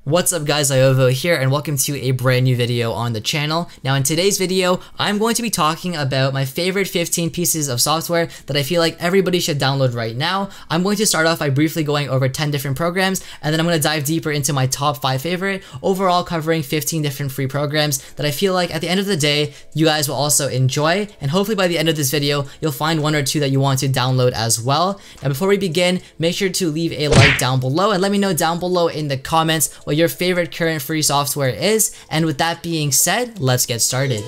What's up guys, Iovo here and welcome to a brand new video on the channel. Now in today's video, I'm going to be talking about my favorite 15 pieces of software that I feel like everybody should download right now. I'm going to start off by briefly going over 10 different programs and then I'm going to dive deeper into my top 5 favorite, overall covering 15 different free programs that I feel like at the end of the day, you guys will also enjoy, and hopefully by the end of this video, you'll find one or two that you want to download as well. Now before we begin, make sure to leave a like down below and let me know down below in the comments what your favorite current free software is. And with that being said, let's get started.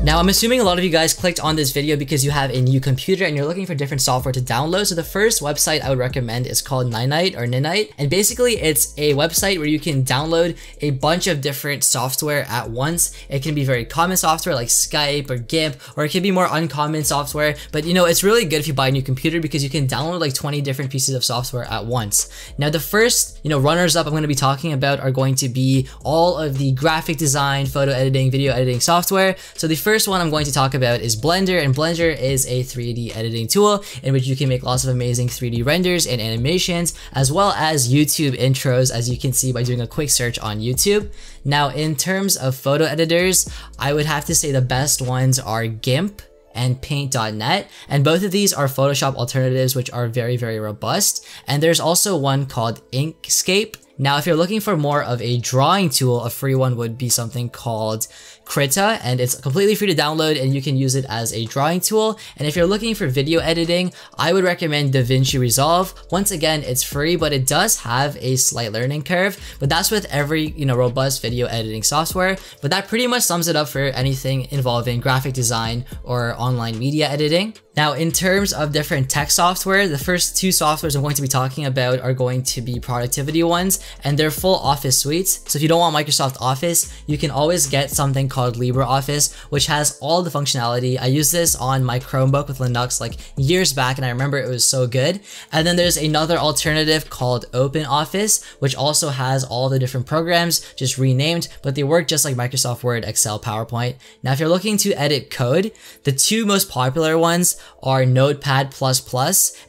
Now, I'm assuming a lot of you guys clicked on this video because you have a new computer and you're looking for different software to download. So the first website I would recommend is called Ninite. And basically it's a website where you can download a bunch of different software at once. It can be very common software like Skype or GIMP, or it can be more uncommon software. But you know, it's really good if you buy a new computer because you can download like 20 different pieces of software at once. Now, the first, runners up I'm going to be talking about are going to be all of the graphic design, photo editing, video editing software. So the first one I'm going to talk about is Blender, and Blender is a 3D editing tool in which you can make lots of amazing 3D renders and animations, as well as YouTube intros, as you can see by doing a quick search on YouTube. Now, in terms of photo editors, I would have to say the best ones are GIMP and Paint.net, and both of these are Photoshop alternatives which are very, very robust. And there's also one called Inkscape. Now, if you're looking for more of a drawing tool, a free one would be something called Krita, and it's completely free to download and you can use it as a drawing tool. And if you're looking for video editing, I would recommend DaVinci Resolve. Once again, it's free, but it does have a slight learning curve, but that's with every, robust video editing software. But that pretty much sums it up for anything involving graphic design or online media editing. Now, in terms of different tech software, the first two softwares I'm going to be talking about are going to be productivity ones, and they're full Office suites. So if you don't want Microsoft Office, you can always get something called LibreOffice, which has all the functionality. I used this on my Chromebook with Linux like years back, and I remember it was so good. And then there's another alternative called OpenOffice, which also has all the different programs just renamed, but they work just like Microsoft Word, Excel, PowerPoint. Now, if you're looking to edit code, the two most popular ones are Notepad++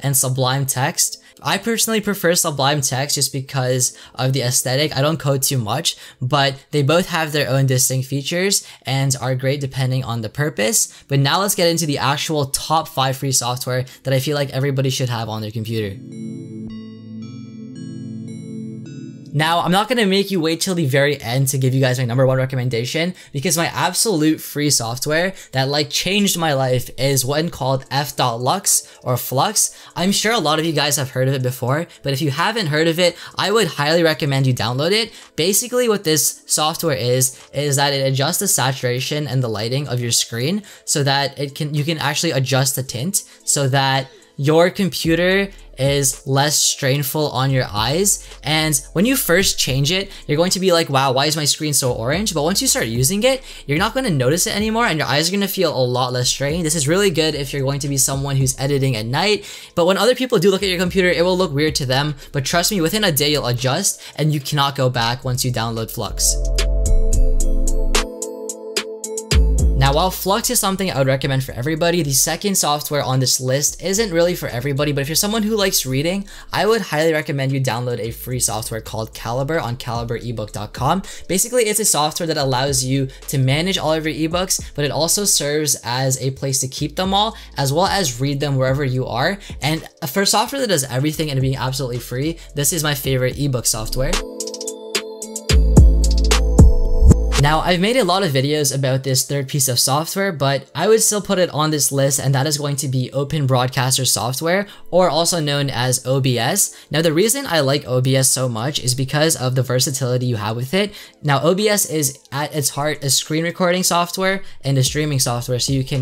and Sublime Text. I personally prefer Sublime Text just because of the aesthetic. I don't code too much, but they both have their own distinct features and are great depending on the purpose. But now let's get into the actual top 5 free software that I feel like everybody should have on their computer. Now, I'm not going to make you wait till the very end to give you guys my number 1 recommendation, because my absolute free software that changed my life is one called F.Lux or Flux. I'm sure a lot of you guys have heard of it before, but if you haven't heard of it, I would highly recommend you download it. Basically what this software is that it adjusts the saturation and the lighting of your screen so that you can actually adjust the tint so that your computer is less strainful on your eyes. And when you first change it, you're going to be like, wow, why is my screen so orange? But once you start using it, you're not going to notice it anymore and your eyes are going to feel a lot less strained. This is really good if you're going to be someone who's editing at night. But when other people do look at your computer, it will look weird to them. But trust me, within a day, you'll adjust and you cannot go back once you download Flux. Now, while Flux is something I would recommend for everybody, the second software on this list isn't really for everybody, but if you're someone who likes reading, I would highly recommend you download a free software called Calibre on calibreebook.com. Basically, it's a software that allows you to manage all of your ebooks, but it also serves as a place to keep them all, as well as read them wherever you are. And for software that does everything and being absolutely free, this is my favorite ebook software. Now, I've made a lot of videos about this third piece of software, but I would still put it on this list, and that is going to be Open Broadcaster Software, or also known as OBS. Now, the reason I like OBS so much is because of the versatility you have with it. Now, OBS is at its heart a screen recording software and a streaming software, so you can,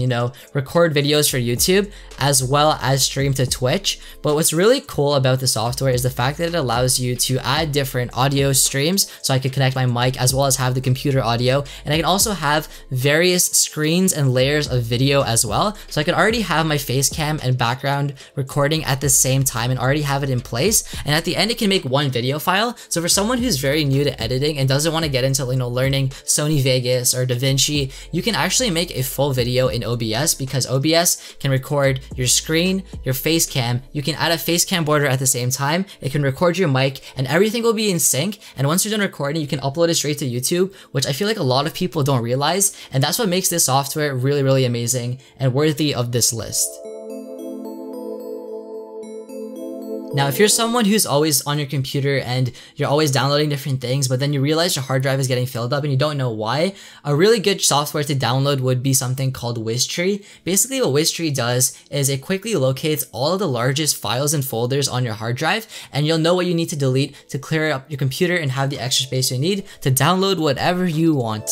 record videos for YouTube as well as stream to Twitch. But what's really cool about the software is the fact that it allows you to add different audio streams, so I could connect my mic as well as have the computer audio, and I can also have various screens and layers of video as well. So I can already have my face cam and background recording at the same time and already have it in place. And at the end, it can make one video file. So for someone who's very new to editing and doesn't want to get into, learning Sony Vegas or DaVinci, you can actually make a full video in OBS, because OBS can record your screen, your face cam. You can add a face cam border at the same time. It can record your mic, and everything will be in sync. And once you're done recording, you can upload it straight to YouTube, which I feel like a lot of people don't realize. And that's what makes this software really, really amazing and worthy of this list. Now, if you're someone who's always on your computer and you're always downloading different things, but then you realize your hard drive is getting filled up and you don't know why, a really good software to download would be something called Wiztree. Basically, what Wiztree does is it quickly locates all of the largest files and folders on your hard drive, and you'll know what you need to delete to clear up your computer and have the extra space you need to download whatever you want.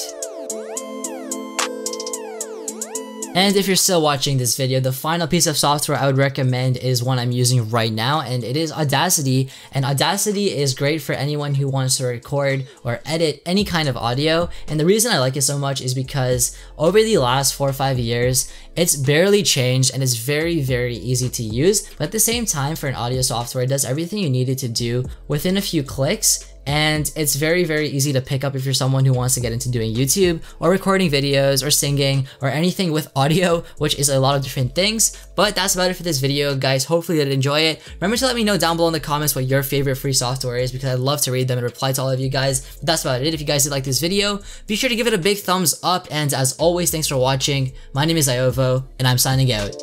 And if you're still watching this video, the final piece of software I would recommend is one I'm using right now, and it is Audacity. And Audacity is great for anyone who wants to record or edit any kind of audio. And the reason I like it so much is because over the last 4 or 5 years, it's barely changed and it's very, very easy to use. But at the same time, for an audio software, it does everything you need it to do within a few clicks. And it's very, very easy to pick up if you're someone who wants to get into doing YouTube or recording videos or singing or anything with audio, which is a lot of different things. But that's about it for this video, guys. Hopefully you did enjoy it. Remember to let me know down below in the comments what your favorite free software is, because I'd love to read them and reply to all of you guys. But that's about it. If you guys did like this video, be sure to give it a big thumbs up. And as always, thanks for watching. My name is Iovo, and I'm signing out.